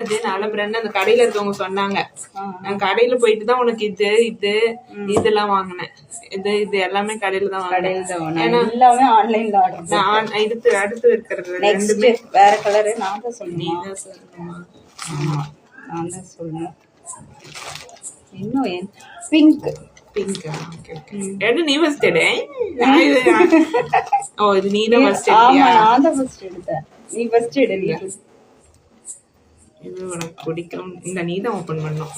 நல்ல பிராண்ட் அந்த கடையில இருக்கவங்க சொன்னாங்க. நான் கடையில போயிட்டு தான் உனக்கு இதெல்லாம் வாங்கினேன். இது எல்லாமே கடையில தான் வாங்கினேன். ஏன்னா எல்லாமே ஆன்லைன்ல ஆர்டர். நான் அடுத்து இருக்கிறது ரெண்டுமே வேற கலரு. நான் தான் சொல்லுமா? நான் தான் சொல்லணும். இன்னும் பிங்க் பிங்கா? ஓகே. நீ ஃபர்ஸ்ட் எடு. ஓ இது நீ தான் ஃபர்ஸ்ட் எடுத்தியா? ஆமா நான் தான் ஃபர்ஸ்ட் எடுத்தேன். நீ ஃபர்ஸ்ட் எடு. இது உனக்கு பிடிக்கும். இந்த நீ தான் ஓபன் பண்ணணும்.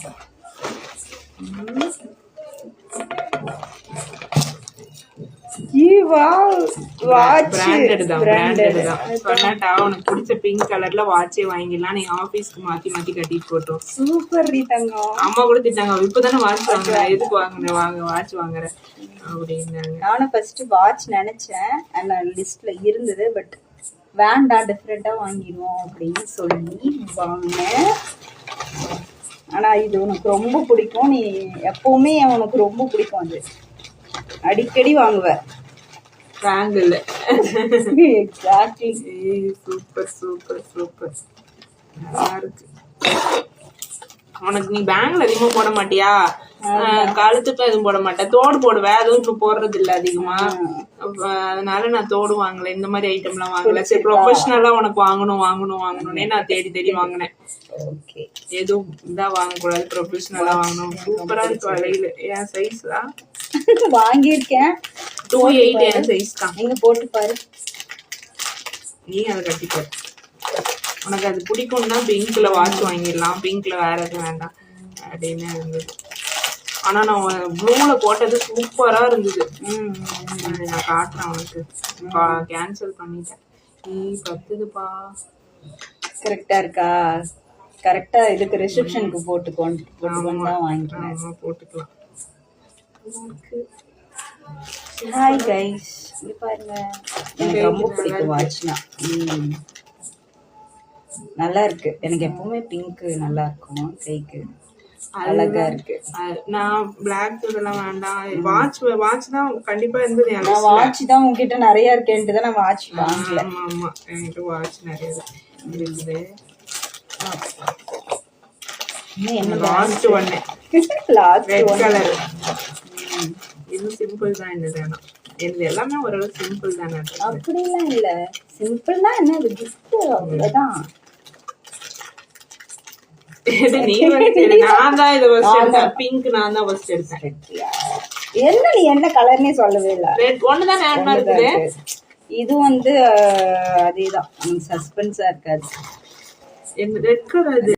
பிராண்டட் தான். சொன்னாட்டா உனக்கு பிடிச்ச பிங்க் கலர்ல வாட்சே வாங்கிடலாம். நீ ஆபீஸ்க்கு மாத்தி கட்டிட்டு போட்டோம். சூப்பர் தங்கம். அம்மா கூட திட்டாங்க, இப்பதானே வாட்ச் வாங்குற, எதுக்கு வாட்ச் வாங்குற அப்படின்னாங்க. நானும் ஃபர்ஸ்ட் வாட்ச் நினைச்சேன், லிஸ்ட்ல இருந்தது. பட் வேண்டாம், டிஃப்ரெண்டா வாங்கிடுவோம் அப்படின்னு சொல்லி வாங்கினேன். ஆனா இது உனக்கு ரொம்ப பிடிக்கும். நீ எப்பவுமே உனக்கு ரொம்ப பிடிக்கும். அது அடிக்கடி வாங்குவ. பேங்கிள். எக்ஸாக்ட்லி. சூப்பர் நல்லா இருக்கு. உனக்கு நீ பேங்கிள் அதிகமா போட மாட்டியா? கழுத்துக்கும் எதுவும் போட மாட்டேன். தோடு போடுவேன், அதுவும் இப்ப போடுறது இல்ல அதிகமா. அதனால நான் தோடு வாங்கல, இந்த மாதிரி ஐட்டம் எல்லாம் வாங்கல. சரி ப்ரொஃபஷனலா உனக்கு வாங்கணும்னே நான் தேடி வாங்கினேன். எதுவும் இதான் வாங்க கூடாது, ப்ரொஃபஷனலா வாங்கணும். சூப்பரா இருக்கு வளையல். என் சைஸ் தான் வாங்கியிருக்கேன். 2.8 என் சைஸ் தான். நீங்க போட்டு பாரு. நீ அதை கட்டிப்பாரு. உனக்கு அது பிடிக்கும்னா பிங்க்ல வாட்ச் வாங்கிடலாம். பிங்க்ல வேற எதுவும் வேண்டாம் அப்படின்னு இருந்தது. ஆனா நான் ப்ளூல போட்டது சூப்பரா இருந்தது. நான் காட்டுறேன் உனக்கு. கேன்சல் பண்ணிட்டேன். பத்துதுப்பா. கரெக்டா இருக்கா? கரெக்டா இதுக்கு ரிசப்ஷனுக்கு போட்டுக்கோன்னு தான் வாங்கிக்கிறேன். போட்டுக்கலாம். ஹாய் கைஸ், இது பாருங்க. எனக்கு ரொம்ப பிடிக்கும் வாட்ச்னா. நல்லா இருக்கு. எனக்கு எப்பவுமே பிங்க் நல்லா இருக்கும். கைக்கு அழகா இருக்கு. நான் பிளாக் இதெல்லாம் வேண்டாம். வாட்ச் தான் கண்டிப்பா இருந்தது. நான் வாட்ச் தான் உங்ககிட்ட நிறைய இருக்கேன்ட்டு தான் நான் வாட்ச் வாங்கல. ஆமா என்கிட்ட வாட்ச் நிறைய இருக்குது. என்ன லாஸ்ட் ஒன் ரெட் கலர். இது சிம்பிள் தான். இது எல்லாமே ஓரளவு சிம்பிள் தானே. அப்படிலாம் இல்ல. சிம்பிள்னா என்ன, இது கிஃப்ட் அவ்வளவுதான். நீ நான் தான் இதை ஃபர்ஸ்ட் எடுத்தேன். பிங்க் நான் தான் ஃபர்ஸ்ட் எடுத்தேன். என்ன நீ என்ன கலர்னே சொல்லவே இல்ல. ரெட் ஒன்னு தான் ஆட் பண்ணுது. இது அதேதான். சஸ்பென்ஸா இருக்காது. Red colour.